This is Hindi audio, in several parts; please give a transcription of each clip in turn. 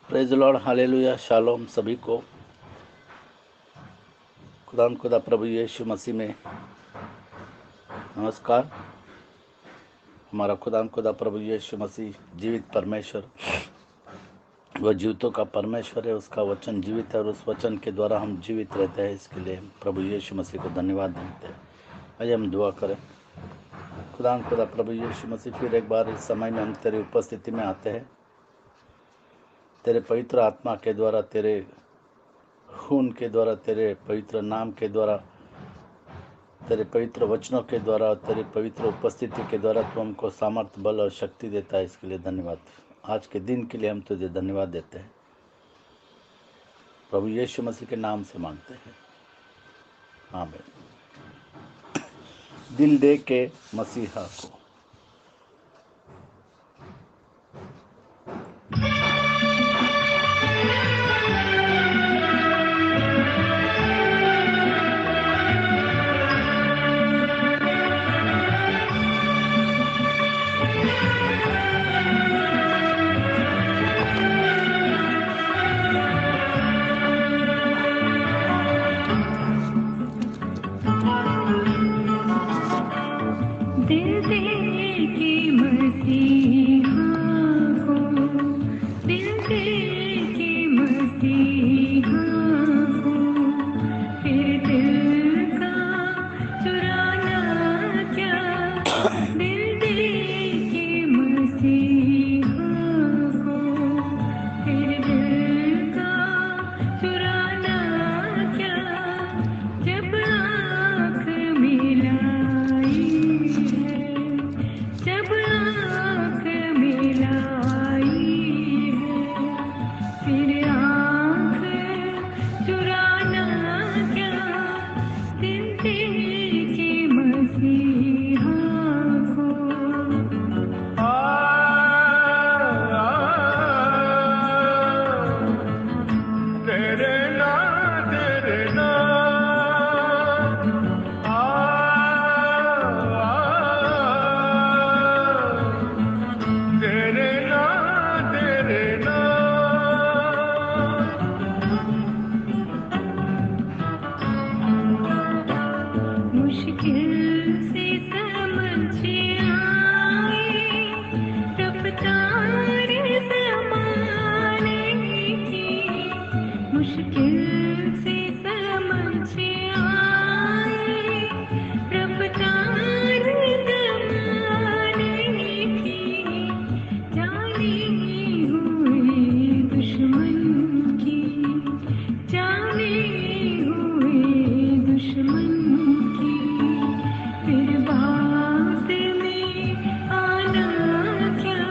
प्रेज लॉर्ड, हालेलुया, शालोम सभी को। खुदा प्रभु यीशु मसीह में नमस्कार। हमारा खुदा प्रभु यीशु मसीह जीवित परमेश्वर, वह जीवितों का परमेश्वर है। उसका वचन जीवित है और उस वचन के द्वारा हम जीवित रहते हैं। इसके लिए प्रभु यीशु मसीह को धन्यवाद देते हैं। आइए हम दुआ करें। खुदा प्रभु यीशु मसीह, फिर एक बार इस समय में हम तेरी उपस्थिति में आते हैं। तेरे पवित्र आत्मा के द्वारा, तेरे खून के द्वारा, तेरे पवित्र नाम के द्वारा, तेरे पवित्र वचनों के द्वारा और तेरी पवित्र उपस्थिति के द्वारा तू हमको सामर्थ्य, बल और शक्ति देता है। इसके लिए धन्यवाद। आज के दिन के लिए हम तुझे धन्यवाद देते हैं। प्रभु यीशु मसीह के नाम से मांगते हैं, आमीन। दिल दे के मसीहा को। दिल दे के मसीहा को, दिल दे के मसीहा को, फिर दिल का चुराना क्या। दिल दे के मसीहा को, फिर दिल का चुराना क्या। जब आँख मिलाई है, जब आँख मिलाई है, फिर आँख चुराना क्या। दिल दे के मसीहा को। तेरे नाम मुश्किल से समझ आए रफ्तार ज़माने की। मुश्किल से समझ आए रफ्तार ज़माने की। जाने हुए दुश्मन की, जाने हुए दुश्मन की, फिर बात में आना क्या।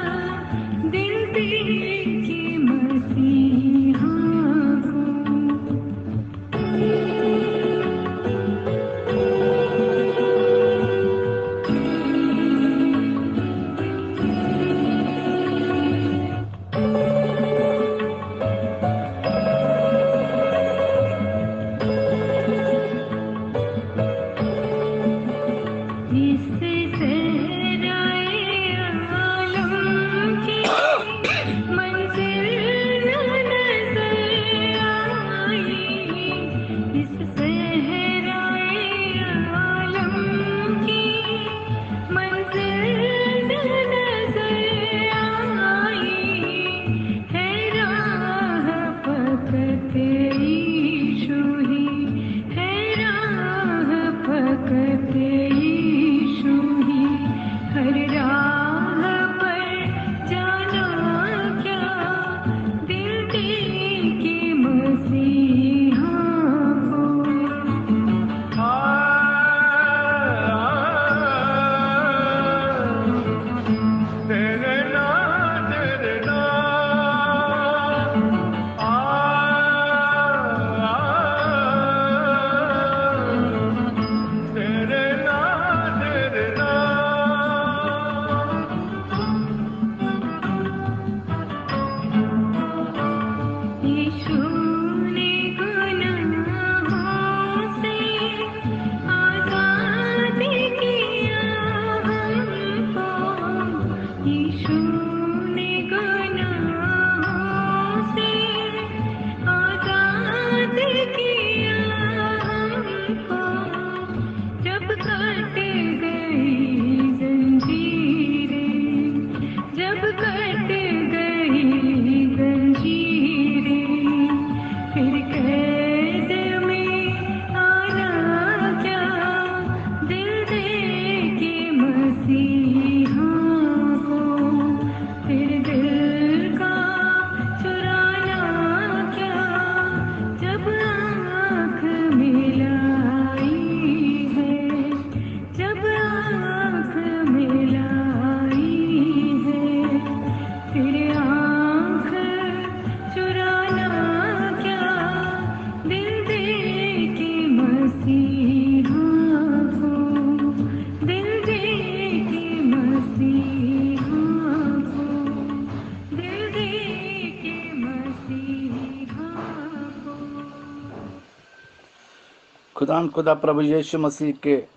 खुदा प्रभु यीशु मसीह के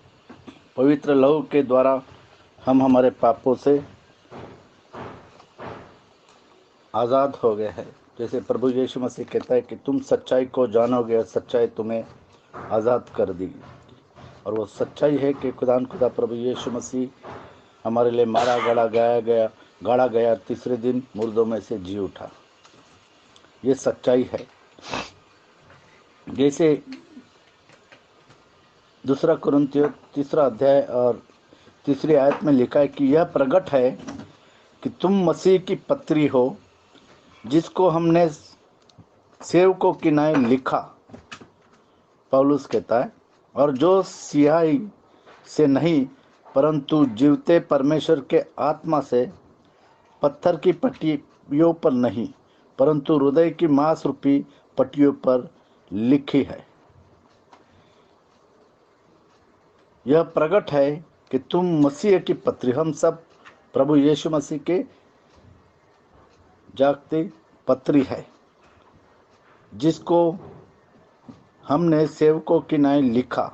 पवित्र लहू के द्वारा हम हमारे पापों से आज़ाद हो गए हैं। जैसे प्रभु यीशु मसीह कहता है कि तुम सच्चाई को जानोगे, सच्चाई तुम्हें आज़ाद कर देगी। और वो सच्चाई है कि खुदा प्रभु यीशु मसीह हमारे लिए मारा गाड़ा गया, तीसरे दिन मुर्दों में से जी उठा। ये सच्चाई है। जैसे 2 कुरिन्थियों 3 अध्याय और 3 आयत में लिखा है कि यह प्रकट है कि तुम मसीह की पत्री हो, जिसको हमने सेवकों की नाई लिखा, पौलुस कहता है, और जो सियाही से नहीं परंतु जीवते परमेश्वर के आत्मा से, पत्थर की पट्टियों पर नहीं परंतु हृदय की मांस रूपी पट्टियों पर लिखी है। यह प्रकट है कि तुम मसीह की पत्री, हम सब प्रभु यीशु मसीह के जागती पत्री है, जिसको हमने सेवकों की नाई लिखा।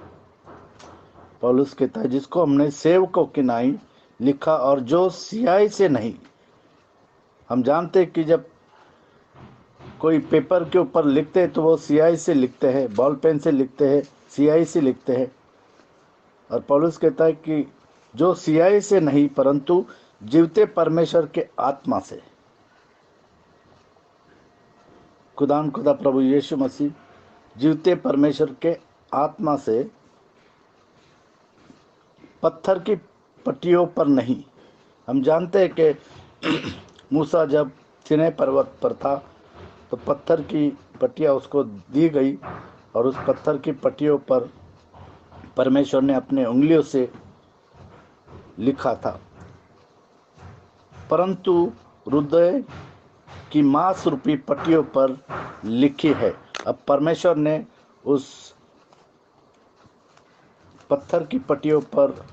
पौलुस कहता है जिसको हमने सेवकों की नाई लिखा, और जो सियाही से नहीं। हम जानते हैं कि जब कोई पेपर के ऊपर लिखते हैं तो वो सियाही से लिखते हैं, बॉल पेन से लिखते हैं, सियाही से लिखते हैं। और पौलुस कहता है कि जो सियाही से नहीं परंतु जीवते परमेश्वर के आत्मा से, खुदा प्रभु यीशु मसीह जीवते परमेश्वर के आत्मा से, पत्थर की पट्टियों पर नहीं। हम जानते हैं कि मूसा जब सिनै पर्वत पर था तो पत्थर की पट्टियाँ उसको दी गई, और उस पत्थर की पट्टियों पर परमेश्वर ने अपने उंगलियों से लिखा था, परंतु हृदय की मांस रूपी पट्टियों पर लिखी है। अब परमेश्वर ने उस पत्थर की पट्टियों पर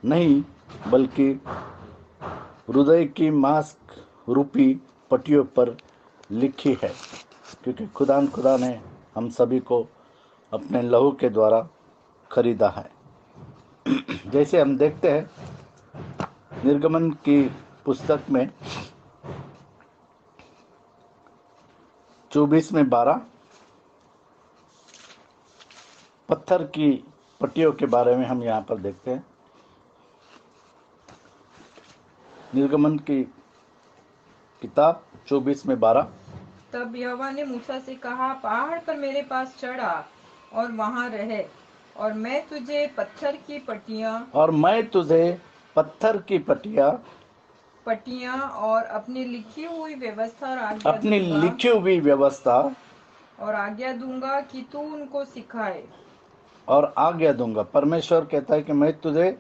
नहीं बल्कि हृदय की मांस रूपी पट्टियों पर लिखी है, क्योंकि खुदा ने हम सभी को अपने लहू के द्वारा खरीदा है। जैसे हम देखते हैं निर्गमन की पुस्तक में 24:12 पत्थर की पट्टियों के बारे में हम यहाँ पर देखते हैं। निर्गमन की किताब 24:12। तब यहोवा ने मूसा से कहा, पहाड़ पर मेरे पास चढ़ा और वहां रहे, और मैं तुझे पत्थर की पट्टियां और अपनी लिखी हुई व्यवस्था और आज्ञा दूंगा कि तू उनको सिखाए। और आज्ञा दूंगा। परमेश्वर कहता है कि मैं तुझे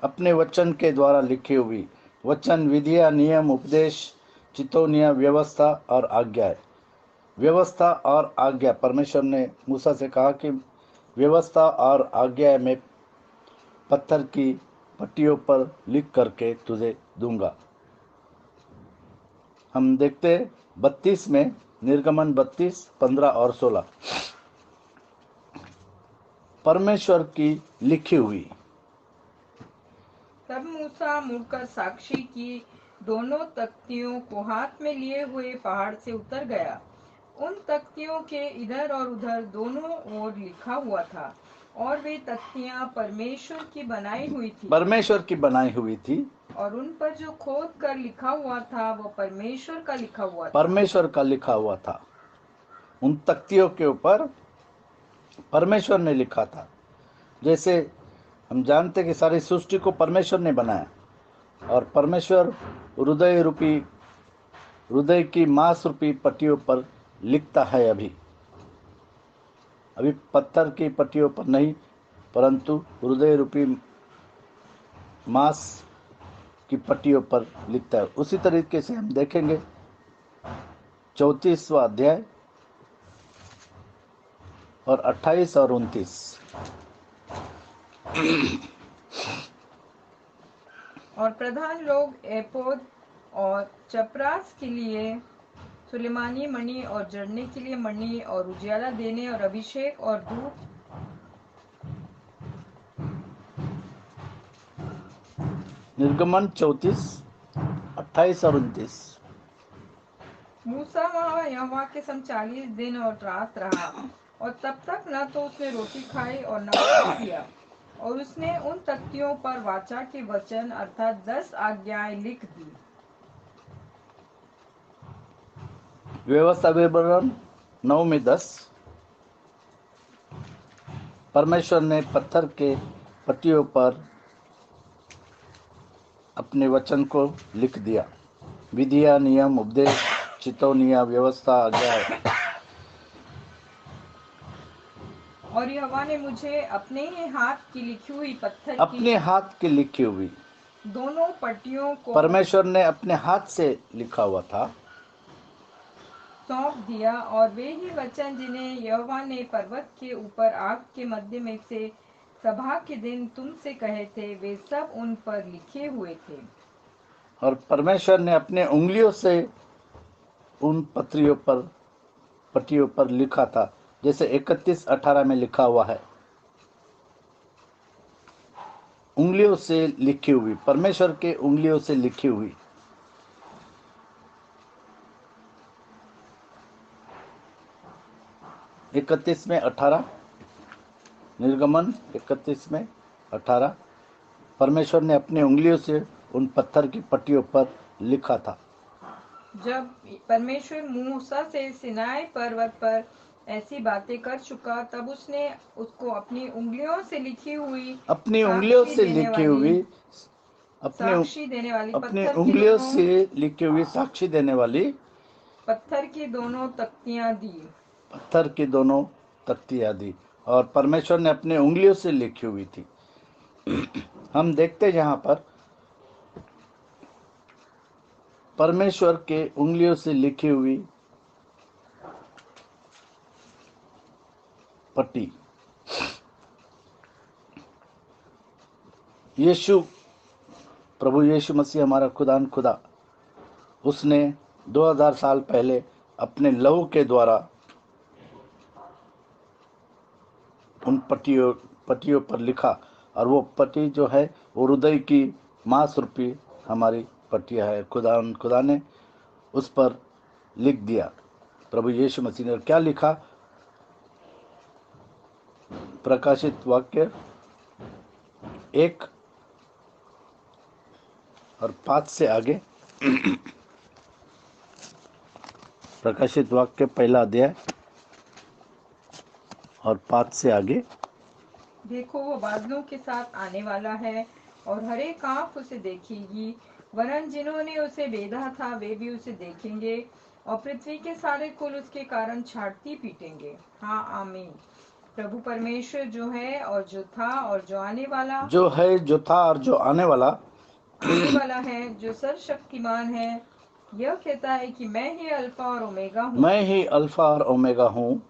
अपने वचन के द्वारा लिखी हुई वचन, विधिया, नियम, उपदेश, चितौनियाँ, व्यवस्था और आज्ञा। व्यवस्था और आज्ञा, परमेश्वर ने मूसा से कहा कि व्यवस्था और आज्ञा में पत्थर की पट्टियों पर लिख करके तुझे दूंगा। हम देखते 32 में, निर्गमन 32:15 और 16, परमेश्वर की लिखी हुई। तब मूसा मुड़कर साक्षी की दोनों तख्तियों को हाथ में लिए हुए पहाड़ से उतर गया। उन तख्तियों के इधर और उधर दोनों ओर लिखा हुआ था, और वे तख्तियां परमेश्वर की बनाई हुई थी, और उन पर जो खोद कर लिखा हुआ था वो परमेश्वर का लिखा हुआ था। उन तख्तियों के ऊपर परमेश्वर ने लिखा था। जैसे हम जानते कि सारी सृष्टि को परमेश्वर ने बनाया, और परमेश्वर हृदय की मांस रूपी पट्टियों पर लिखता है। अभी पत्थर की पट्टियों पर नहीं परंतु हृदय रूपी मांस की पट्टियों पर लिखता है। उसी तरीके से हम देखेंगे 34वां अध्याय और 28 और 29। और प्रधान लोग एपोद और चपरास के लिए सुलेमानी मणि और जड़ने के लिए मणि और उजियाला देने और अभिषेक और धूप निर्गमन 34, 28 और 29। मूसा वहाँ यहोवा के संग 40 दिन और रात रहा, और तब तक न तो उसने रोटी खाई और न पानी पिया। और उसने उन तख्तियों पर वाचा के वचन अर्थात 10 आज्ञाएं लिख दी। व्यवस्था विवरण 9 में 10। परमेश्वर ने पत्थर के पट्टियों पर अपने वचन को लिख दिया। विधियां, नियम, उपदेश, चेतावनियां, व्यवस्था, आज्ञाएं। और यहोवा ने मुझे अपने ही हाथ की लिखी हुई पत्थर अपने की हाथ की लिखी हुई, दोनों पट्टियों को परमेश्वर ने अपने हाथ से लिखा हुआ था, सौंप दिया। और वे ही वचन जिन्हें यहोवा ने पर्वत के ऊपर आग के मध्य में से सभा के दिन तुमसे कहे थे, वे सब उन पर लिखे हुए थे। और परमेश्वर ने अपने उंगलियों से उन पट्टियों पर लिखा था, जैसे 31:18 में लिखा हुआ है। उंगलियों से लिखी हुई, परमेश्वर के उंगलियों से लिखी हुई। इकतीस में 18, निर्गमन 31:18, परमेश्वर ने अपनी उंगलियों से उन पत्थर की पट्टियों पर लिखा था। जब परमेश्वर मूसा से सिनाई पर्वत पर ऐसी बातें कर चुका, तब उसने उसको अपनी उंगलियों से लिखी हुई अपनी उंगलियों साक्षी से देने लिखी वाली हुई साक्षी देने वाली अपनी उंगलियों से लिखी हुई साक्षी देने वाली पत्थर की दोनों तख्तियां दी। पत्थर की दोनों तख्तियां दी, और परमेश्वर ने अपने उंगलियों से लिखी हुई थी। हम देखते हैं यहाँ पर परमेश्वर के उंगलियों से लिखी हुई पट्टी। प्रभु यीशु मसीह हमारा खुदा, उसने 2000 साल पहले अपने लहू के द्वारा उन पट्टियों पर लिखा, और वो पट्टी जो है वो हृदय की मांस रूपी हमारी पट्टियां है। खुदा ने उस पर लिख दिया। प्रभु यीशु मसीह ने क्या लिखा? प्रकाशित वाक्य 1 और 5 से आगे। प्रकाशित वाक्य 1 अध्याय और 5 से आगे। देखो, वो बादलों के साथ आने वाला है, और हर एक आँख उसे देखेगी, वरन जिन्होंने उसे बेधा था वे भी उसे देखेंगे, और पृथ्वी के सारे कुल उसके कारण छाती पीटेंगे। हाँ, आमीन। प्रभु परमेश्वर जो है और जो था और जो आने वाला है, जो सर्वशक्तिमान है, यह कहता है कि मैं ही अल्फा और ओमेगा हूँ। मैं ही अल्फा और ओमेगा हूँ।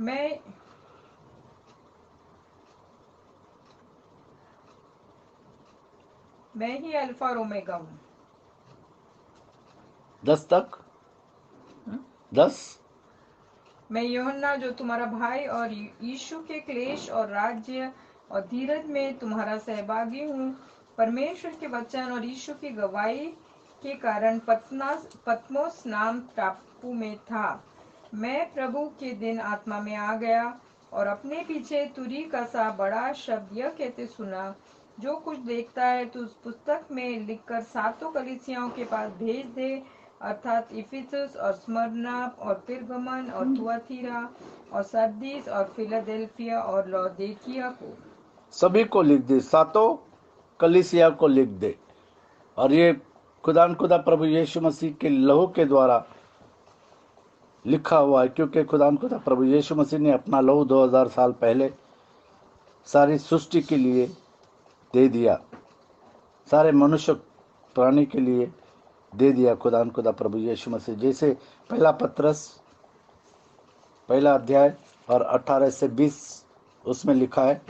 मैं ही अल्फा और ओमेगा हूँ। 10 तक 10। मैं यूहन्ना जो तुम्हारा भाई और यीशु के क्लेश और राज्य और धीरज में तुम्हारा सहभागी हूँ, परमेश्वर के वचन और यीशु की गवाही के कारण पत्मोस नाम टापू में था। मैं प्रभु के दिन आत्मा में आ गया, और अपने पीछे तुरी का सा बड़ा शब्द यह कहते सुना, जो कुछ देखता है तो उस पुस्तक में लिखकर 7 कलीसियाओं के पास भेज दे, अर्थात इफिसुस और स्मरना और पिरगमन और थुआतीरा और सरदीस और फिलाडेल्फिया और लौदीकिया को। सभी को लिख दे, 7 कलीसिया को लिख दे। और ये खुदा प्रभु यीशु मसीह के लहू के द्वारा लिखा हुआ है, क्योंकि खुदा प्रभु यीशु मसीह ने अपना लहू 2000 साल पहले सारी सृष्टि के लिए दे दिया, सारे मनुष्य प्राणी के लिए दे दिया। खुदा प्रभु यीशु मसीह, जैसे 1 पत्रस 1 अध्याय और 18 से 20 उसमें लिखा है,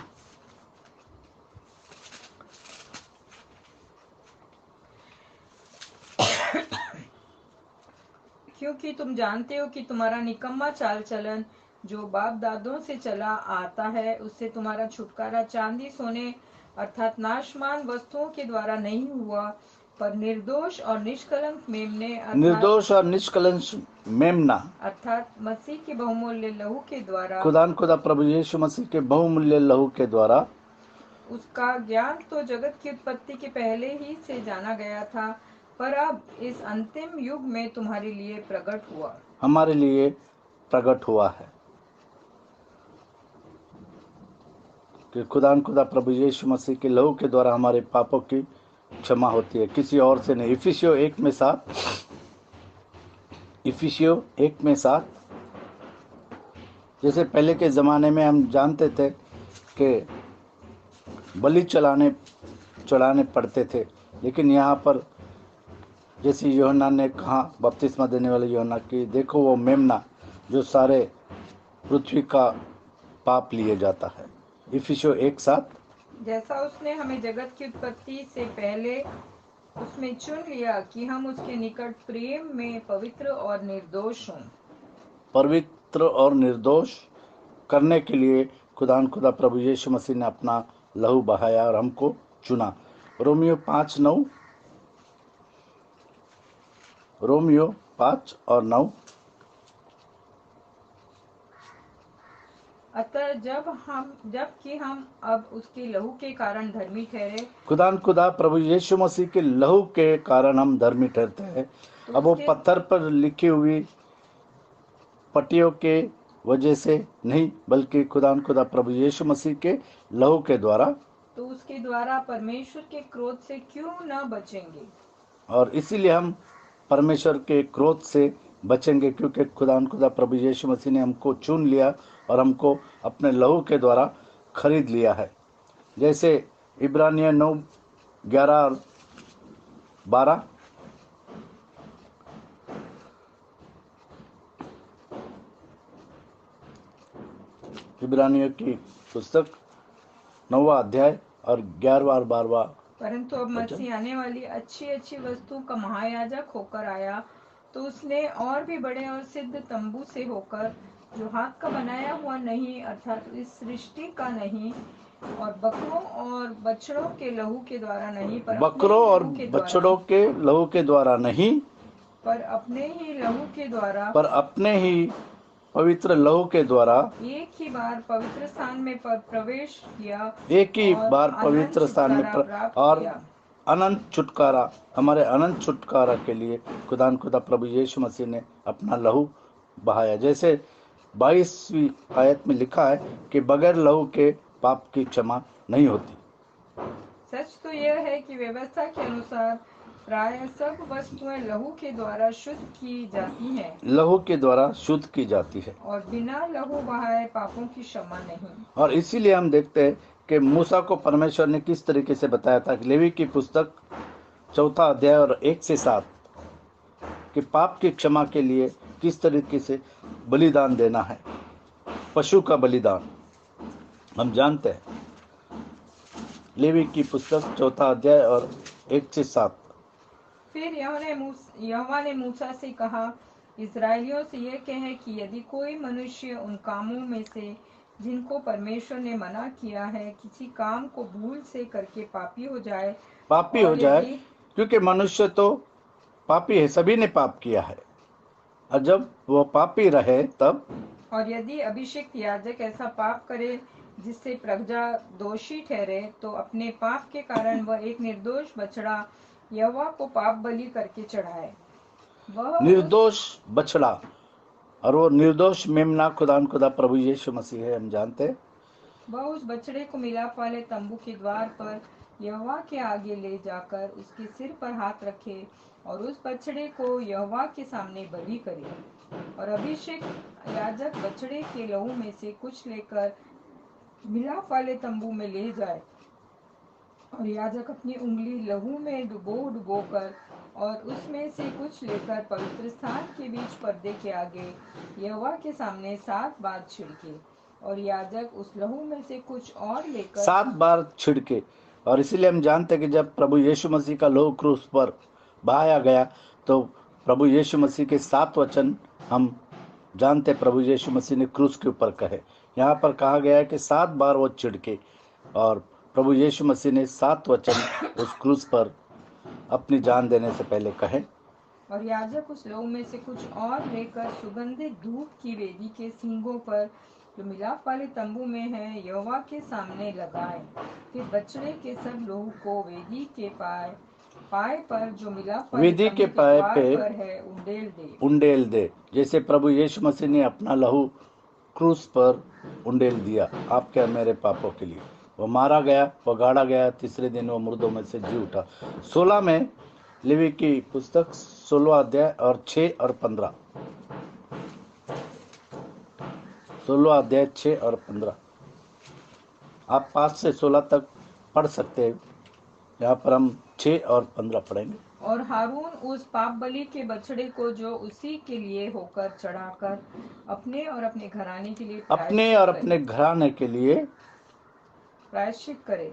क्योंकि तुम जानते हो कि तुम्हारा निकम्मा चाल चलन जो बाप दादों से चला आता है, उससे तुम्हारा छुटकारा चांदी सोने अर्थात नाशमान वस्तुओं के द्वारा नहीं हुआ, पर निर्दोष और निष्कलंक मेमने निर्दोष और निष्कलंक मेमना अर्थात मसीह के बहुमूल्य लहू के द्वारा। खुदा प्रभु यीशु मसीह के बहुमूल्य लहू के द्वारा। उसका ज्ञान तो जगत की उत्पत्ति के पहले ही से जाना गया था, पर अब इस अंतिम युग में तुम्हारे लिए प्रकट हुआ। हमारे लिए प्रकट हुआ है कि खुदा प्रभु यीशु मसीह के लहू के द्वारा हमारे पापों की क्षमा होती है, किसी और से नहीं। इफिसियों 1:7 जैसे पहले के ज़माने में हम जानते थे कि बलि चढ़ाने पड़ते थे, लेकिन यहाँ पर जैसे यूहन्ना ने कहा, बपतिस्मा देने वाले यूहन्ना की, देखो वो मेमना जो सारे पृथ्वी का पाप लिए जाता है। इफिसियों 1:7 जैसा उसने हमें जगत की उत्पत्ति से पहले उसमें चुन लिया कि हम उसके निकट प्रेम में पवित्र और निर्दोष हों। पवित्र और निर्दोष करने के लिए खुदा प्रभु यीशु मसीह ने अपना लहू बहाया और हमको चुना। रोमियो 5:9 अतः जबकि हम अब उसके लहू के कारण धर्मी ठहरे, खुदा प्रभु यीशु मसीह के लहू के कारण हम धर्मी ठहरते हैं। अब वो पत्थर पर लिखी हुई पट्टियों के वजह से नहीं, बल्कि खुदा प्रभु यीशु मसीह के लहू के द्वारा। तो उसके द्वारा परमेश्वर के क्रोध से क्यों न बचेंगे। और इसीलिए हम परमेश्वर के क्रोध से बचेंगे, क्योंकि खुदा प्रभु यीशु मसीह ने हमको चुन लिया और हमको अपने लहू के द्वारा खरीद लिया है। जैसे इब्रानियों 9:11 और 12। इब्रानियों की पुस्तक 9वां अध्याय और 11वां और 12वां। परंतु अब मसीह आने वाली अच्छी वस्तु का महायाजक होकर आया, तो उसने और भी बड़े और सिद्ध तंबू से होकर, जो हाथ का बनाया हुआ नहीं अर्थात इस सृष्टि का नहीं, और बकरों और बछड़ों के लहू के द्वारा नहीं, पर बकरों और बछड़ों के लहू के द्वारा नहीं, पर अपने ही लहू के द्वारा, पर अपने ही पवित्र लहू के द्वारा एक ही बार पवित्र स्थान में प्रवेश किया, एक ही बार पवित्र स्थान में और अनंत छुटकारा, हमारे अनंत छुटकारा के लिए खुदा प्रभु यीशु मसीह ने अपना लहू बहाया। जैसे 22वीं आयत में लिखा है कि बगैर लहू के पाप की क्षमा नहीं होती। सच तो यह है कि व्यवस्था के अनुसार प्राय सब वस्तुएं लहू के द्वारा शुद्ध की जाती हैं, लहू के द्वारा शुद्ध की जाती है, और बिना लहू बहाए पापों की क्षमा नहीं। और इसीलिए हम देखते हैं कि मूसा को परमेश्वर ने किस तरीके से बताया था। लेवी की पुस्तक 4 अध्याय और 1 से 7 कि पाप की क्षमा के लिए किस तरीके से बलिदान देना है, पशु का बलिदान हम जानते हैं। लेवी की पुस्तक 4 अध्याय और 1 से 7। फिर यहोवा ने मूसा से कहा, इस्राएलियों से यह कहे कि यदि कोई मनुष्य उन कामों में से जिनको परमेश्वर ने मना किया है, किसी काम को भूल से करके पापी हो जाए, क्योंकि मनुष्य तो पापी है, सभी ने पाप किया है, और जब वो पापी रहे तब, और यदि अभिषिक्त याजक ऐसा पाप करे जिससे प्रजा दोषी ठहरे, तो अपने पाप के कारण वह एक निर्दोष बछड़ा यहोवा को पाप बलि करके चढ़ाए। वह निर्दोष बछड़ा, और वो निर्दोष मेमना खुदा प्रभु यीशु मसीह है, हम जानते हैं। वह उस बछड़े को मिलाप वाले तंबू के द्वार पर यहोवा के आगे ले जाकर उसके सिर पर हाथ रखे, और उस बछड़े को यहोवा के सामने बलि करे। और अभिषेक याजक बछड़े के लहू में से कुछ लेकर मिलाप वाले तंबू में ले जाए, और याजक अपनी उंगली लहू में डुबो कर और उसमें से कुछ लेकर पवित्र स्थान के बीच पर्दे के आगे यहोवा के सामने 7 बार छिड़के, और याजक उस लहू में से कुछ और लेकर 7 बार छिड़के। और इसीलिए हम जानते हैं कि जब प्रभु यीशु मसीह का लहू क्रूस पर बहाया गया, तो प्रभु यीशु मसीह के 7 वचन हम जानते प्रभु यीशु मसीह ने क्रूस के ऊपर कहे। यहाँ पर कहा गया है कि 7 बार वो चिढ़के, और प्रभु यीशु मसीह ने 7 वचन उस क्रूस पर अपनी जान देने से पहले कहे। और याजक उस लहू में से कुछ और लेकर सुगंधित धूप की वेदी के सींगों पर जो मिलाप वाले तंबू में है यहोवा के सामने लगाए। फिर बछड़े के सब लहू को वेदी के पाए पर जो मिलाप वाले वेदी तंबू के पाए द्वार पे पर है उंडेल दे। जैसे प्रभु यीशु मसीह ने अपना लहू क्रूस पर उंडेल दिया आपके और मेरे पापों के लिए। वो मारा गया, वो गाड़ा गया, तीसरे दिन वो मुर्दों में से जी उठा। 16 में लेवी की पुस्तक 16 अध्याय और 6 और 15, 16 अध्याय 6 और 15 आप 5 से 16 तक पढ़ सकते हैं। यहाँ पर हम 6 और 15 पढ़ेंगे। और हारून उस पाप बलि के बछड़े को जो उसी के लिए होकर चढ़ाकर अपने और अपने घराने के लिए प्रायश्चित करे।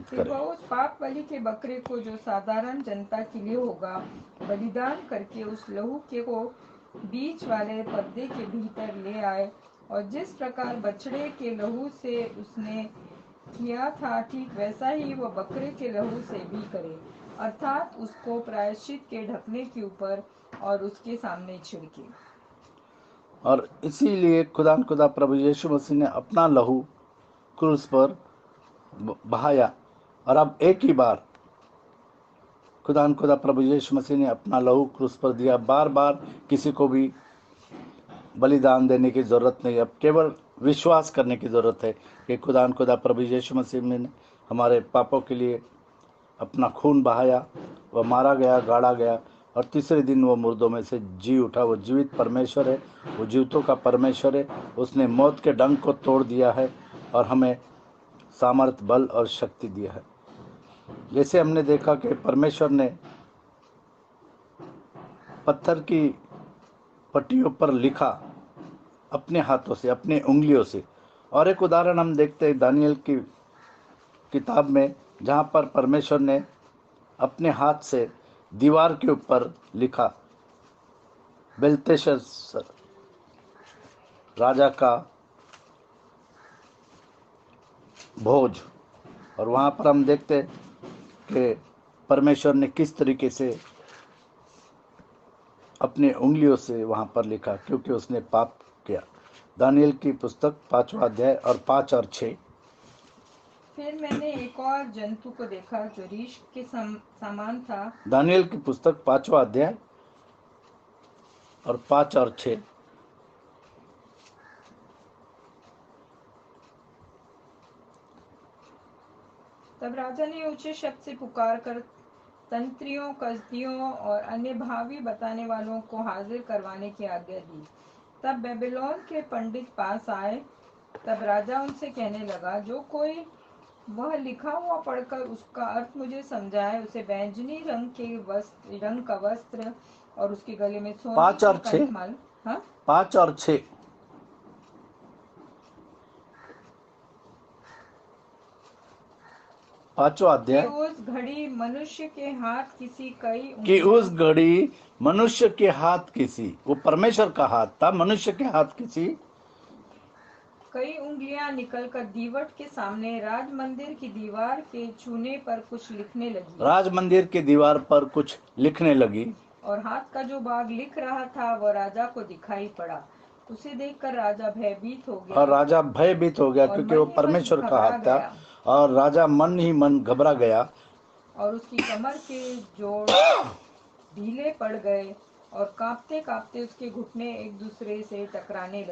फिर वह उस पाप बलि के बकरे को जो साधारण जनता के लिए होगा बलिदान करके उस लहू के को बीच वाले पर्दे के भीतर ले आए, और जिस प्रकार बछड़े के लहू से उसने किया था ठीक वैसा ही वह बकरे के लहू से भी करे, अर्थात उसको प्रायश्चित के ढकने के ऊपर और उसके सामने छिड़के। और इसीलिए खुदा प्रभु यीशु मसीह ने अपना लहू क्रूस पर बहाया, और अब एक ही बार खुदा प्रभु यीशु मसीह ने अपना लहू क्रूस पर दिया। बार बार किसी को भी बलिदान देने की जरूरत नहीं, अब केवल विश्वास करने की जरूरत है कि खुदा प्रभु यीशु मसीह ने हमारे पापों के लिए अपना खून बहाया, वह मारा गया, गाड़ा गया, और तीसरे दिन वो मुर्दों में से जी उठा। वो जीवित परमेश्वर है, वो जीवितों का परमेश्वर है। उसने मौत के डंक को तोड़ दिया है और हमें सामर्थ, बल और शक्ति दिया है। जैसे हमने देखा कि परमेश्वर ने पत्थर की पट्टियों पर लिखा अपने हाथों से, अपने उंगलियों से। और एक उदाहरण हम देखते हैं दानियल की किताब में, जहाँ पर परमेश्वर ने अपने हाथ से दीवार के ऊपर लिखा बेलतेशस्सर राजा का भोज। और वहाँ पर हम देखते कि परमेश्वर ने किस तरीके से अपने उंगलियों से वहाँ पर लिखा, क्योंकि उसने पाप किया। दानियल की पुस्तक 5वां अध्याय और 5 और 6। फिर मैंने एक और जंतु को देखा जो रीछ के समान था। दानियल की पुस्तक 5वां अध्याय और 5 और 6। तब राजा ने ऊंचे शब्द से पुकार कर तंत्रियों, कसदियों और अन्य भावी बताने वालों को हाजिर करवाने की आज्ञा दी। तब बेबीलोन के पंडित पास आए। तब राजा उनसे कहने लगा, जो कोई वह लिखा हुआ पढ़कर उसका अर्थ मुझे समझाए, उसे बैंजनी रंग का वस्त्र और उसके गले में सोने 5 और की 6। कंठमाल। हाँ, 5 और 6। 5वां अध्याय। कि उस घड़ी मनुष्य के हाथ किसी वो परमेश्वर का हाथ था, मनुष्य के हाथ किसी कई उंगलियां निकलकर दीवट के सामने राज मंदिर की दीवार के छूने पर कुछ लिखने लगी। राज मंदिर की दीवार पर कुछ लिखने लगी। और हाथ का जो भाग लिख रहा था वह राजा को दिखाई पड़ा। उसे देखकर राजा भयभीत हो गया, क्योंकि वो परमेश्वर का हाथ था, और राजा मन ही मन घबरा गया। और उसकी कमर के जोड़ ढीले पड़ गए और कांपते कांपते उसके घुटने एक दूसरे से टकराने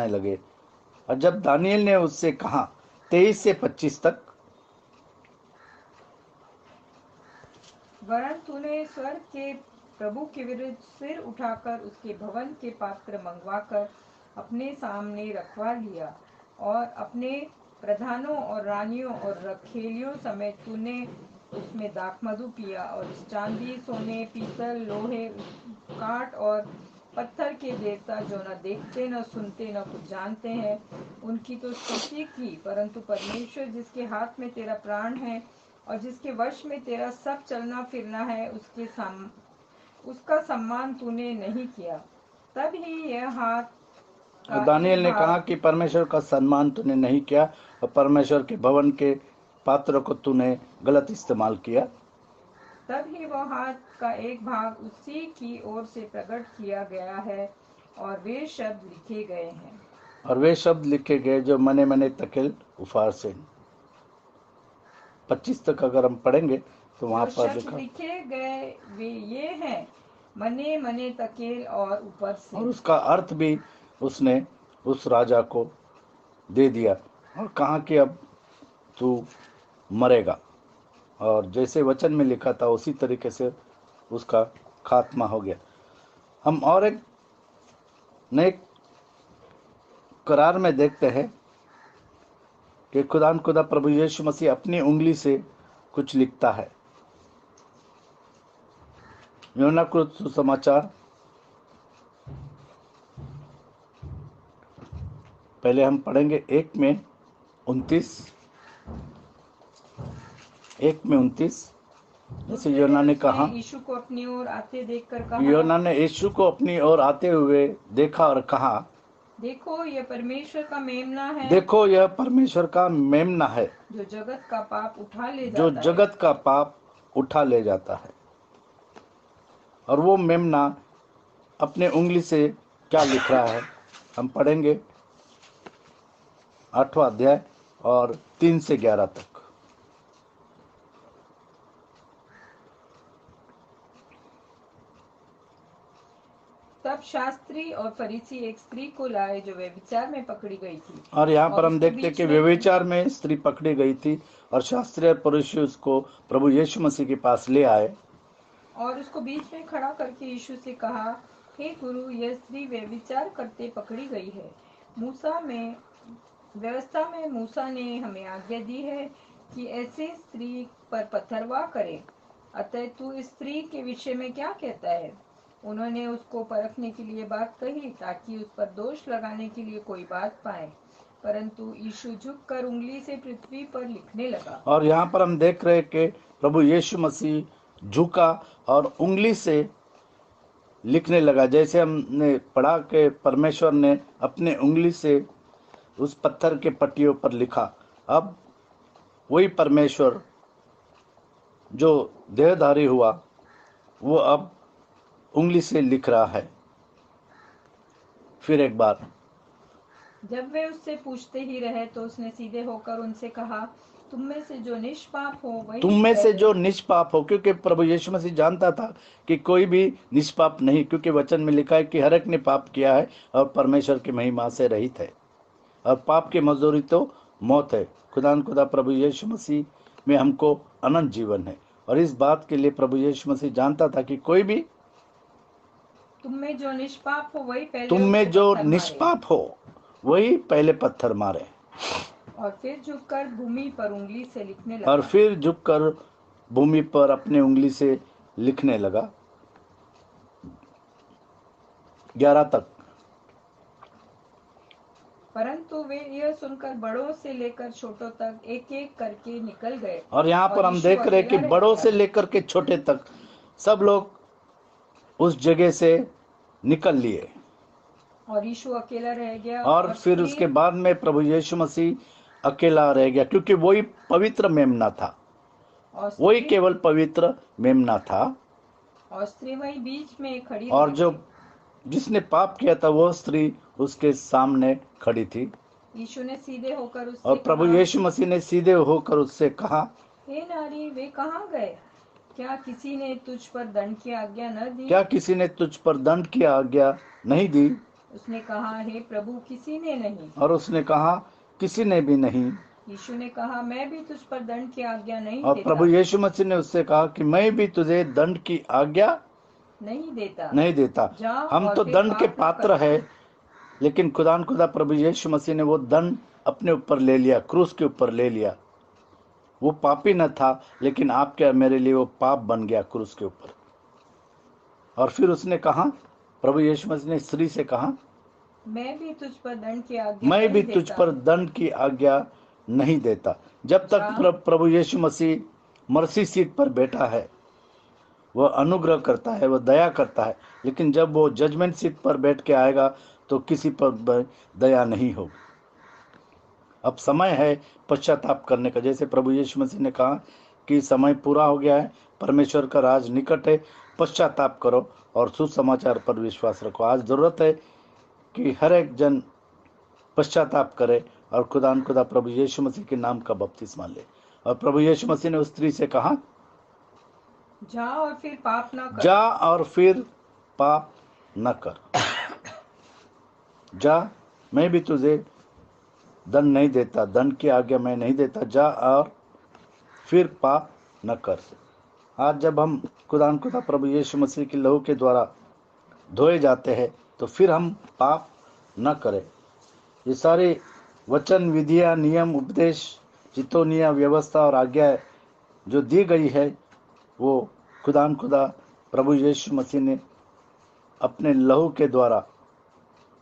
लगे। और जब दानियल ने उससे कहा 23 से 25 तक, वरन तूने स्वर्ग के प्रभु के विरुद्ध सिर उठाकर उसके भवन के पात्र मंगवाकर अपने सामने रखवा लिया, और अपने प्रधानों और रानियों और रखेलियों समेत तूने उसमें दाखमधु पिया। और इस चांदी, सोने, पीतल, लोहे, काठ और पत्थर के देवता जो न देखते, न सुनते, न कुछ जानते हैं, उनकी तो स्तुति की, परंतु परमेश्वर जिसके हाथ में तेरा प्राण है और जिसके वश में तेरा सब चलना फिरना है उसका सम्मान तूने नहीं किया। तब ही यह हाथ का और दानियल एक ने भाग- कहा कि परमेश्वर का सम्मान तूने नहीं किया और परमेश्वर के भवन के पात्र को तूने गलत इस्तेमाल किया। तब ही वह हाथ का एक भाग उसी की ओर से प्रकट किया गया है और वे शब्द लिखे गए हैं। और वे शब्द लिखे गए जो मने मने तकेल उफार से 25 तक अगर हम पढ़ेंगे तो वहां जो पर शब्द लिखा लिखे गए वे ये हैं, मने मने तकेल और ऊपर और से। उसका अर्थ भी उसने उस राजा को दे दिया और कहा कि अब तू मरेगा, और जैसे वचन में लिखा था उसी तरीके से उसका खात्मा हो गया। हम और एक नए करार में देखते हैं कि खुदा प्रभु यीशु मसीह अपनी उंगली से कुछ लिखता है। यूहन्ना को सुसमाचार पहले हम पढ़ेंगे 1:29 जैसे यूहन्ना ने कहा, यीशु को अपनी ओर आते देखकर कहा, यूहन्ना ने यीशु को अपनी ओर आते हुए देखा और कहा, देखो यह परमेश्वर का मेमना है, देखो यह परमेश्वर का मेमना है जो जगत का पाप उठा ले जो जाता है। जगत का पाप उठा ले जाता है। और वो मेमना अपने उंगली से क्या लिख रहा है हम पढ़ेंगे 8वां अध्याय और 3 से 11 तक। तब शास्त्री और फरीसी एक स्त्री को लाए जो व्यभिचार में पकड़ी गई थी। और यहाँ पर और हम उसको देखते हैं बीच कि में- व्यभिचार में स्त्री पकड़ी गई थी और शास्त्री और फरीसी उसको प्रभु यीशु मसीह के पास ले आए और उसको बीच में खड़ा करके यीशु से कहा, हे गुरु, यह स्त्री व्यभिचार करते पकड़ी गई है। व्यवस्था में मूसा ने हमें आज्ञा दी है कि ऐसे स्त्री पर पथरवाह करे। अतः तू इस स्त्री के विषय में क्या कहता है? उन्होंने उसको परखने के लिए बात कही ताकि उस पर दोष लगाने के लिए कोई बात पाए, परंतु यीशु झुककर उंगली से पृथ्वी पर लिखने लगा। और यहाँ पर हम देख रहे हैं कि प्रभु यीशु मसीह झुका और उंगली से लिखने लगा। जैसे हमने पढ़ा कि परमेश्वर ने अपने उंगली से उस पत्थर के पट्टियों पर लिखा। अब वही परमेश्वर जो देहधारी हुआ वो अब उंगली से लिख रहा है। फिर एक बार जब वे उससे पूछते ही रहे तो उसने सीधे होकर उनसे कहा, तुम में से जो निष्पाप हो वही तुम में से पहले- जो निष्पाप हो, क्योंकि प्रभु यीशु मसीह जानता था कि कोई भी निष्पाप नहीं, क्योंकि वचन में लिखा है कि हर एक ने पाप किया है और परमेश्वर की महिमा से रहित है और पाप की मजदूरी तो मौत है। खुदा प्रभु यीशु मसीह में हमको अनंत जीवन है। और इस बात के लिए प्रभु यीशु मसीह जानता था कि कोई भी तुम में जो निष्पाप हो वही पहले तुम में उसको जो पत्थर मारे। निष्पाप हो वही पहले पत्थर मारे। और फिर झुककर भूमि पर उंगली से लिखने लगा। और फिर झुककर भूमि पर अपने उंगली से लिखने लगा। 11 तक। परंतु वे यह सुनकर बड़ों से लेकर छोटों तक एक एक करके निकल गए। और यहाँ पर हम यीशु देख रहे हैं कि अकेला रह बड़ों गया। से लेकर के छोटे तक सब लोग उस जगह से निकल लिए। और यीशु अकेला रह गया। और फिर स्त्री- उसके बाद में प्रभु यीशु मसीह अकेला रह गया, क्योंकि वही पवित्र मेमना था, और वही स्त्री- केवल पवित्र मेमना था। और स्त्री वही बीच में खड़ी और हुई जो थी। जिसने पाप किया था वो स्त्री उसके सामने खड़ी थी। यीशु ने सीधे होकर उससे और प्रभु कहा, यीशु मसीह ने सीधे होकर उससे कहा, हे नारी, वे कहाँ गए? क्या किसी ने तुझ पर दंड की आज्ञा न दी? क्या किसी ने तुझ पर दंड की आज्ञा नहीं दी? उसने कहा, हे प्रभु, किसी ने नहीं। और उसने कहा, किसी ने भी नहीं। यीशु ने कहा, मैं भी तुझ पर दंड की आज्ञा नहीं और देता। प्रभु यीशु मसीह ने उससे कहा कि मैं भी तुझे दंड की आज्ञा नहीं देता। नहीं देता। जा हम और तो फिर दंड के पाप न पात्र कर। है, लेकिन खुदा प्रभु यीशु मसीह ने वो दंड अपने ऊपर ले लिया, क्रूस के ऊपर ले लिया। वो पापी न था, लेकिन आपके और मेरे लिए वो पाप बन गया क्रूस के ऊपर। और फिर उसने कहा, प्रभु यीशु मसीह ने स्त्री से कहा, मैं भी तुझ पर दंड की आज्ञा मैं भी नहीं तुझ देता। पर दंड की आज्ञा नहीं देता। जब तक प्रभु यीशु मसीह मर्सी सीट पर बैठा है, वह अनुग्रह करता है, वह दया करता है, लेकिन जब वो जजमेंट सीट पर बैठ के आएगा तो किसी पर दया नहीं होगी। अब समय है पश्चाताप करने का। जैसे प्रभु यीशु मसीह ने कहा कि समय पूरा हो गया है, परमेश्वर का राज निकट है, पश्चाताप करो और सुसमाचार पर विश्वास रखो। आज जरूरत है कि हर एक जन पश्चाताप करे और खुदा प्रभु यीशु मसीह के नाम का बपतिस्मा ले। और प्रभु यीशु मसीह ने उस स्त्री से कहा, जा और फिर पाप न कर। जा और फिर पाप न कर। जा, मैं भी तुझे दंड नहीं देता, दंड की आज्ञा मैं नहीं देता, जा और फिर पाप न कर। आज जब हम खुदा प्रभु यीशु मसीह के लहू के द्वारा धोए जाते हैं तो फिर हम पाप न करें। ये सारे वचन, विधियाँ, नियम, उपदेश, चितौनियाँ, व्यवस्था और आज्ञा जो दी गई है वो खुदा प्रभु यीशु मसीह ने अपने लहू के द्वारा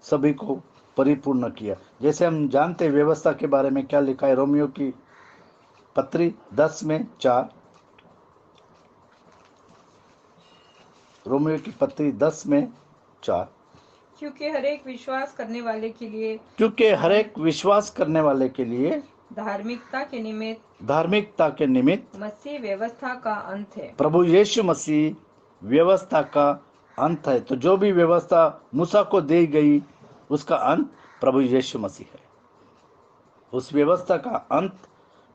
सभी को परिपूर्ण किया। जैसे हम जानते हैं व्यवस्था के बारे में क्या लिखा है, रोमियो की पत्री 10:4। रोमियो की पत्री 10:4। क्योंकि हर एक विश्वास करने वाले के लिए, क्योंकि हर एक विश्वास करने वाले के लिए धार्मिकता के निमित्त मसीह व्यवस्था का अंत है। प्रभु यीशु मसीह व्यवस्था का अंत है। तो जो भी व्यवस्था मूसा को दी गई उसका अंत प्रभु यीशु मसीह है। उस व्यवस्था का अंत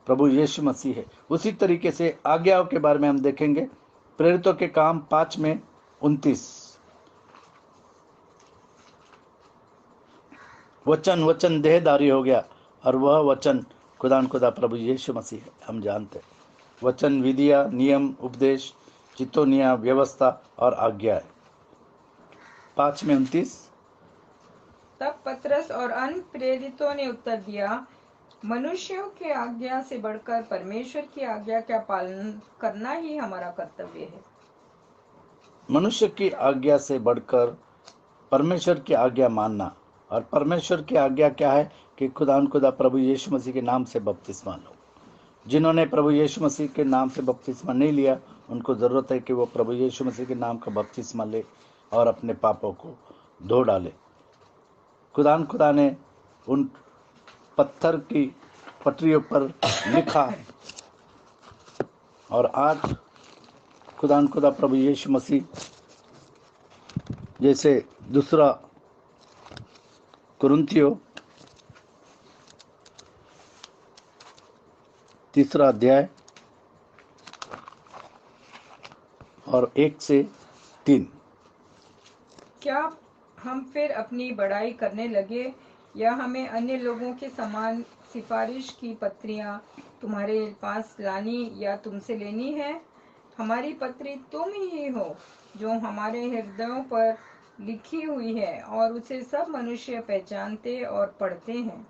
प्रभु यीशु मसीह है। उसी तरीके से आज्ञाओं के बारे में हम देखेंगे। प्रेरितों के काम 5:29। वचन देहधारी हो गया और वह वचन खुदा प्रभु यीशु मसीह है। हम जानते हैं वचन, विधिया, नियम, उपदेश, चितौनियाँ, व्यवस्था और आज्ञा है। 5:29। तब पतरस और अन्य प्रेरितों ने उत्तर दिया, मनुष्यों की आज्ञा से बढ़कर परमेश्वर की आज्ञा का पालन करना ही हमारा कर्तव्य है। मनुष्य की आज्ञा से बढ़कर परमेश्वर की आज्ञा मानना। और परमेश्वर की आज्ञा क्या है कि खुदा प्रभु यीशु मसीह के नाम से बपतिस्मा लो। जिन्होंने प्रभु यीशु मसीह के नाम से बपतिस्मा नहीं लिया उनको ज़रूरत है कि वो प्रभु यीशु मसीह के नाम का बपतिस्मा ले और अपने पापों को धो डाले। खुदा ने उन पत्थर की पटरियों पर लिखा और आज खुदा प्रभु यीशु मसीह जैसे दूसरा कुरिन्थियों 3 अध्याय और 1-3। क्या हम फिर अपनी बड़ाई करने लगे या हमें अन्य लोगों के समान सिफारिश की पत्रियां तुम्हारे पास लानी या तुमसे लेनी है? हमारी पत्री तुम ही हो जो हमारे हृदयों पर लिखी हुई है और उसे सब मनुष्य पहचानते और पढ़ते हैं।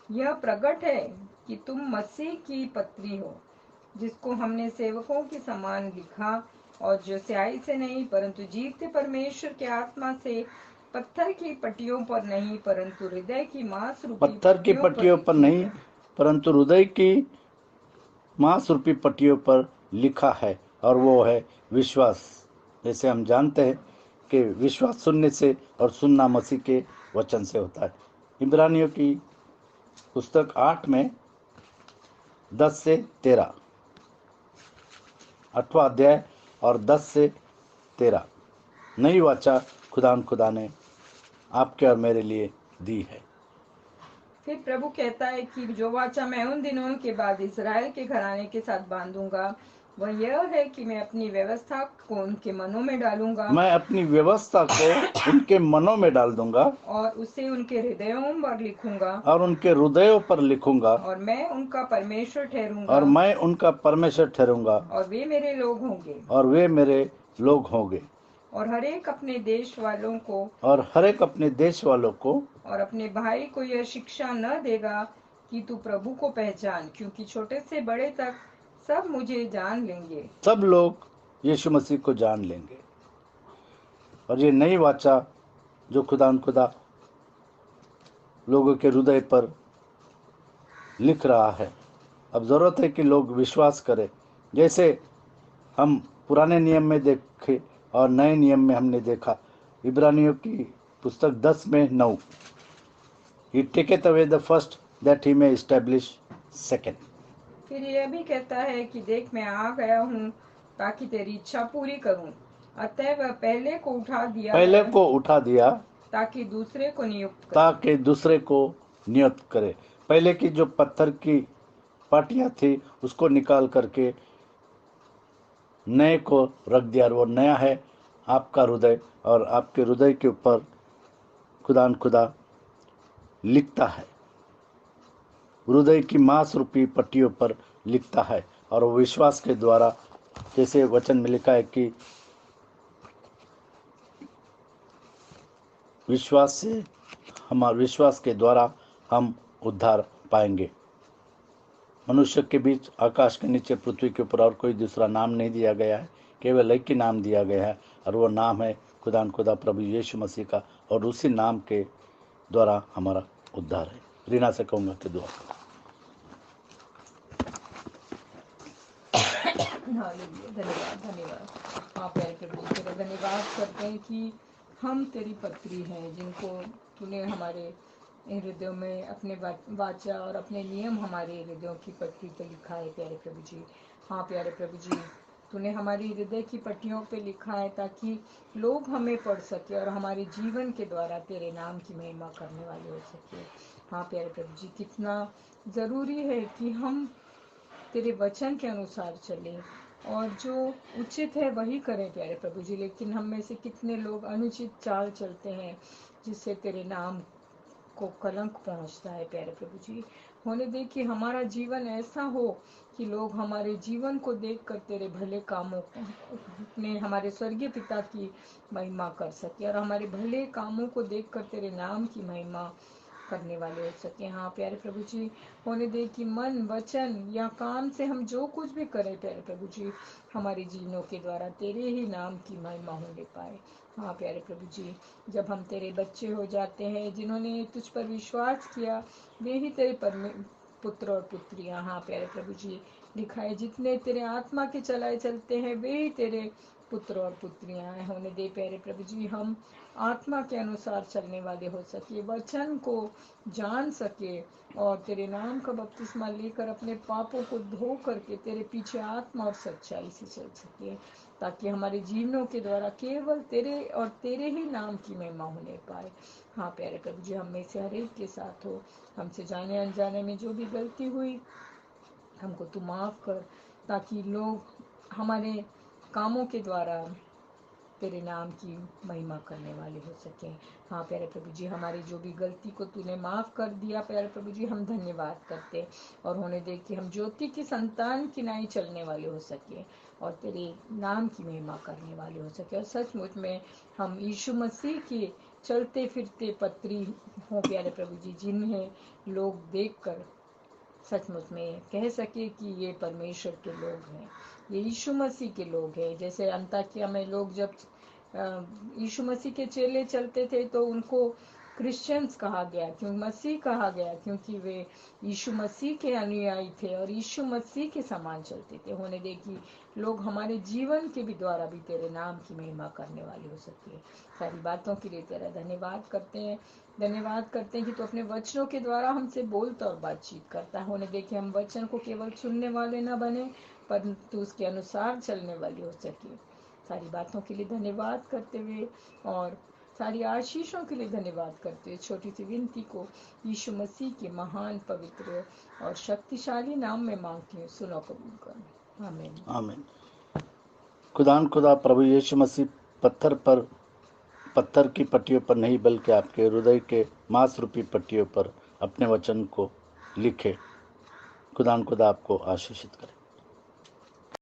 यह प्रकट है कि तुम मसीह की पत्री हो, जिसको हमने सेवकों के समान लिखा और जो स्याही से नहीं परंतु जीवते परमेश्वर के आत्मा से पत्थर की पट्टियों पर नहीं परंतु हृदय की मांस रूपी पत्थर की पट्टियों पर नहीं परंतु हृदय की मांस रूपी पट्टियों पर लिखा है, और वो है विश्वास। जैसे हम जानते हैं कि विश्वास सुनने से और सुनना मसीह के वचन से होता है। इब्रानियों की पुस्तक 8:10-13, 8वां अध्याय और 10-13। नई वाचा खुदा ने आपके और मेरे लिए दी है। फिर प्रभु कहता है कि जो वाचा मैं उन दिनों के बाद इस्राएल के घराने के साथ बांधूंगा वह यह है कि मैं अपनी व्यवस्था को उनके मनों में डालूंगा, मैं अपनी व्यवस्था को उनके मनों में डाल दूंगा और उसे उनके हृदयों पर लिखूंगा, और उनके हृदयों पर लिखूंगा, और मैं उनका परमेश्वर ठहरूंगा, और मैं उनका परमेश्वर ठहरूंगा, और वे मेरे लोग होंगे, और वे मेरे लोग होंगे। और हर एक अपने देश वालों को और अपने भाई को यह शिक्षा न देगा कि तू प्रभु को पहचान, क्योंकि छोटे से बड़े तक सब मुझे जान लेंगे। सब लोग यीशु मसीह को जान लेंगे। और ये नई वाचा जो खुदा लोगों के हृदय पर लिख रहा है। अब ज़रूरत है कि लोग विश्वास करें जैसे हम पुराने नियम में देखे और नए नियम में हमने देखा, इब्रानियों की पुस्तक 10:9, He taketh away the first that he may establish second. फिर यह भी कहता है कि देख मैं आ गया हूँ ताकि तेरी इच्छा पूरी करूँ। अतः वह पहले को उठा दिया पहले है को उठा दिया ताकि दूसरे को नियुक्त करे। ताकि दूसरे को नियुक्त करे। पहले की जो पत्थर की पाटियां थी उसको निकाल करके नए को रख दिया, और वो नया है आपका हृदय, और आपके हृदय के ऊपर खुदा लिखता है, हृदय की मांस रूपी पट्टियों पर लिखता है। और वो विश्वास के द्वारा, जैसे वचन में लिखा है कि विश्वास के द्वारा हम उद्धार पाएंगे। मनुष्य के बीच, आकाश के नीचे, पृथ्वी के ऊपर और कोई दूसरा नाम नहीं दिया गया है, केवल एक ही नाम दिया गया है, और वो नाम है खुदा प्रभु यीशु मसीह का, और उसी नाम के द्वारा हमारा उद्धार है। रीना से कहूँगा कि दुआ। धन्यवाद। हाँ प्यारे प्रभु जी, तेरा धन्यवाद करते हैं कि हम तेरी पत्री हैं, जिनको तूने हमारे हृदयों में अपने वाचा और अपने नियम हमारे हृदयों की पट्टी पे लिखा है प्यारे प्रभु जी। हाँ प्यारे प्रभु जी, तूने हमारी हृदय की पट्टियों पे लिखा है ताकि लोग हमें पढ़ सके और हमारे जीवन के द्वारा तेरे नाम की महिमा करने वाले हो सके। हाँ प्यारे प्रभु जी, कितना ज़रूरी है कि हम तेरे वचन के अनुसार चलें और जो उचित है वही करें प्यारे प्रभु जी। लेकिन हम में से कितने लोग अनुचित चाल चलते हैं, जिससे तेरे नाम को कलंक पहुंचता है प्यारे प्रभु जी। होने दे कि हमारा जीवन ऐसा हो कि लोग हमारे जीवन को देखकर तेरे भले कामों को, अपने हमारे स्वर्गीय पिता की महिमा कर सके, और हमारे भले कामों को देखकर तेरे नाम की महिमा करने वाले हो सके। हाँ प्यारे प्रभु जी, होने दे कि मन, वचन या काम से हम जो कुछ भी करें प्यारे प्रभु जी, हमारे जीवनों के द्वारा तेरे ही नाम की महिमा होने पाए। हाँ प्यारे प्रभु जी, जब हम तेरे बच्चे हो जाते हैं, जिन्होंने तुझ पर विश्वास किया, वे ही तेरे पुत्र और पुत्रियां। हाँ प्यारे प्रभु जी, लिखा है जितने तेरे आत्मा के चलाए चलते हैं वे ही तेरे पुत्र और पुत्रियां हैं। होने दे प्यारे प्रभु जी, हम आत्मा के अनुसार चलने वाले हो सके, वचन को जान सके, और तेरे नाम का बपतिस्मा लेकर अपने पापों को धो करके तेरे पीछे आत्मा और सच्चाई से चल सके, ताकि हमारे जीवनों के द्वारा केवल तेरे और तेरे ही नाम की महिमा होने पाए। हाँ प्यारे प्रभु जी, हम में से हर एक के साथ हो, हमसे जाने अनजाने में जो भी गलती हुई हमको तू माफ कर, ताकि लोग हमारे कामों के द्वारा तेरे नाम की महिमा करने वाले हो सके। हाँ प्यारे प्रभु जी, हमारी जो भी गलती को तूने माफ़ कर दिया प्यारे प्रभु जी, हम धन्यवाद करते, और होने दे कि हम ज्योति की संतान की नाई चलने वाले हो सके और तेरे नाम की महिमा करने वाले हो सके, और सचमुच में हम यीशु मसीह की चलते फिरते पत्री हो प्यारे प्रभु जी, जिन्हें लोग देखकर सचमुच में कह सके कि ये परमेश्वर के लोग हैं, ये यीशु मसीह के लोग हैं। जैसे अंताकिया में लोग जब यीशु मसीह के चेले चलते थे तो उनको क्रिश्चियंस कहा गया, क्यों मसीह कहा गया, क्योंकि वे यीशु मसीह के अनुयायी थे और यीशु मसीह के समान चलते थे। होने दे कि लोग हमारे जीवन के भी द्वारा भी तेरे नाम की महिमा करने वाले हो सके। सारी बातों के लिए तेरा धन्यवाद करते हैं कि तू अपने वचनों के द्वारा हमसे बोलता और बातचीत करता है। होने दे कि हम वचन को केवल सुनने वाले न बने, परंतु उसके अनुसार चलने वाले हो सके। सारी बातों के लिए धन्यवाद करते हुए और सारी आशीषों के लिए धन्यवाद करते हुए छोटी सी विनती को यीशु मसीह के महान, पवित्र और शक्तिशाली नाम में मांगती हूँ, सुनो कबूल करो। आमीन। आमीन। खुदा प्रभु यीशु मसीह पत्थर की पट्टियों पर नहीं, बल्कि आपके हृदय के मांस रूपी पट्टियों पर अपने वचन को लिखे। खुदा आपको आशीषित करे।